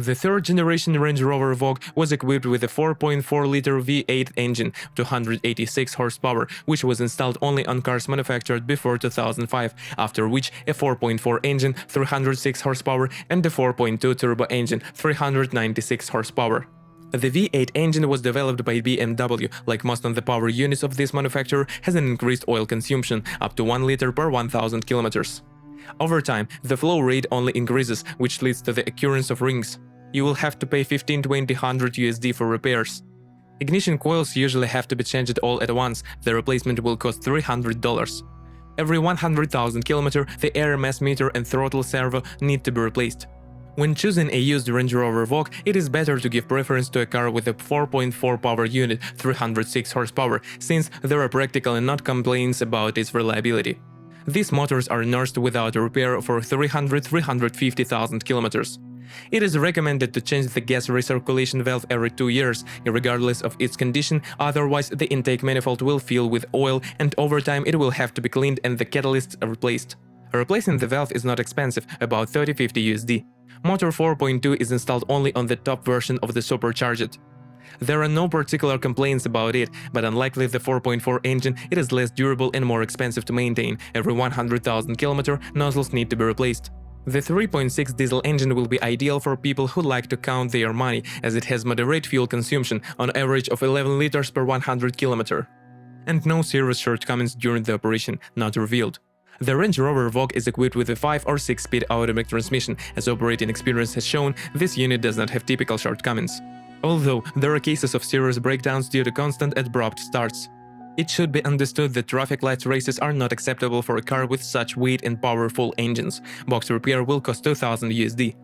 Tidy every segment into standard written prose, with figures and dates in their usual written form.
The third-generation Range Rover Vogue was equipped with a 4.4-liter V8 engine, 286 horsepower, which was installed only on cars manufactured before 2005, after which a 4.4 engine, 306 horsepower, and a 4.2 turbo engine, 396 horsepower. The V8 engine was developed by BMW. Like most of the power units of this manufacturer, has an increased oil consumption, up to 1 liter per 1000 kilometers. Over time, the flow rate only increases, which leads to the occurrence of rings. You will have to pay $15–20–100 for repairs. Ignition coils usually have to be changed all at once. The replacement will cost $300. Every 100,000 km, the air mass meter and throttle servo need to be replaced. When choosing a used Range Rover Vogue, it is better to give preference to a car with a 4.4 power unit, 306 horsepower, since there are practically not complaints about its reliability. These motors are nursed without a repair for 300–350,000 kilometers. It is recommended to change the gas recirculation valve every 2 years, regardless of its condition, otherwise the intake manifold will fill with oil and over time it will have to be cleaned and the catalysts replaced. Replacing the valve is not expensive, about $30–50. Motor 4.2 is installed only on the top version of the supercharged. There are no particular complaints about it, but unlike the 4.4 engine, it is less durable and more expensive to maintain. Every 100,000 km, nozzles need to be replaced. The 3.6 diesel engine will be ideal for people who like to count their money, as it has moderate fuel consumption, on average of 11 liters per 100 km. And no serious shortcomings during the operation, not revealed. The Range Rover Vogue is equipped with a 5 or 6-speed automatic transmission. As operating experience has shown, this unit does not have typical shortcomings. Although there are cases of serious breakdowns due to constant and abrupt starts. It should be understood that traffic light races are not acceptable for a car with such weight and powerful engines. Box repair will cost $2,000.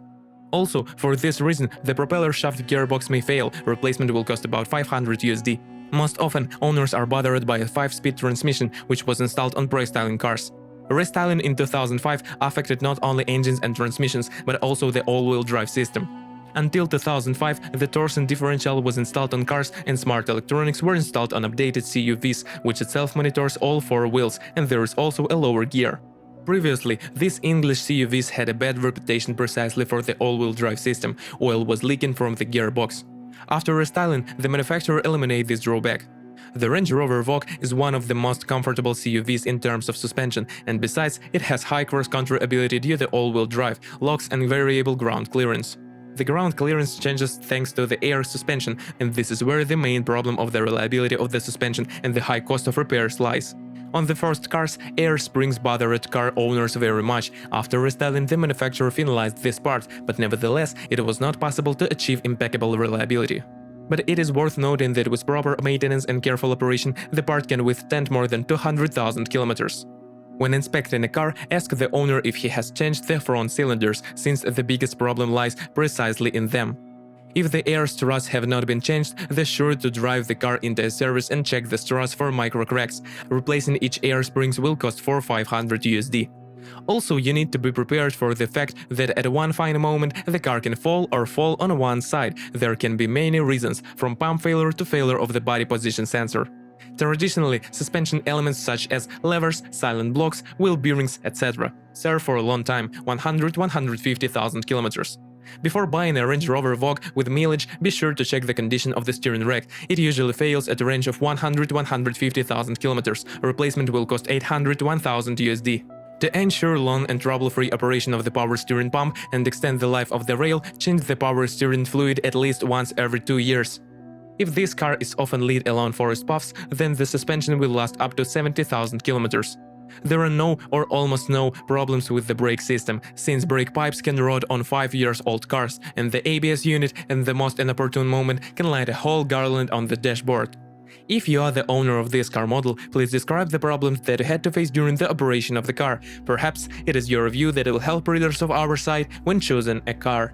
Also, for this reason, the propeller shaft gearbox may fail. Replacement will cost about $500. Most often, owners are bothered by a 5-speed transmission, which was installed on pre-styling cars. Restyling in 2005 affected not only engines and transmissions, but also the all-wheel drive system. Until 2005, the torsion differential was installed on cars and smart electronics were installed on updated CUVs, which itself monitors all 4 wheels, and there is also a lower gear. Previously, these English CUVs had a bad reputation precisely for the all-wheel drive system. Oil was leaking from the gearbox. After restyling, the manufacturer eliminated this drawback. The Range Rover Vogue is one of the most comfortable CUVs in terms of suspension, and besides, it has high cross-country ability due to all-wheel drive, locks and variable ground clearance. The ground clearance changes thanks to the air suspension, and this is where the main problem of the reliability of the suspension and the high cost of repairs lies. On the first cars, air springs bothered car owners very much. After restyling, the manufacturer finalized this part, but nevertheless, it was not possible to achieve impeccable reliability. But it is worth noting that with proper maintenance and careful operation, the part can withstand more than 200,000 kilometers. When inspecting a car, ask the owner if he has changed the front cylinders, since the biggest problem lies precisely in them. If the air struts have not been changed, be sure to drive the car into a service and check the struts for micro cracks. Replacing each air springs will cost $400–500. Also, you need to be prepared for the fact that at one fine moment the car can fall on one side. There can be many reasons, from pump failure to failure of the body position sensor. Traditionally, suspension elements such as levers, silent blocks, wheel bearings, etc. serve for a long time, 100–150,000 kilometers. Before buying a Range Rover Vogue with mileage, be sure to check the condition of the steering rack. It usually fails at a range of 100–150,000 kilometers. Replacement will cost $800–1,000. To ensure long and trouble-free operation of the power steering pump and extend the life of the rail, change the power steering fluid at least once every 2 years. If this car is often led along forest paths, then the suspension will last up to 70,000 kilometers. There are no or almost no problems with the brake system, since brake pipes can rot on 5-year-old cars, and the ABS unit at the most inopportune moment can light a whole garland on the dashboard. If you are the owner of this car model, please describe the problems that you had to face during the operation of the car. Perhaps it is your review that will help readers of our site when choosing a car.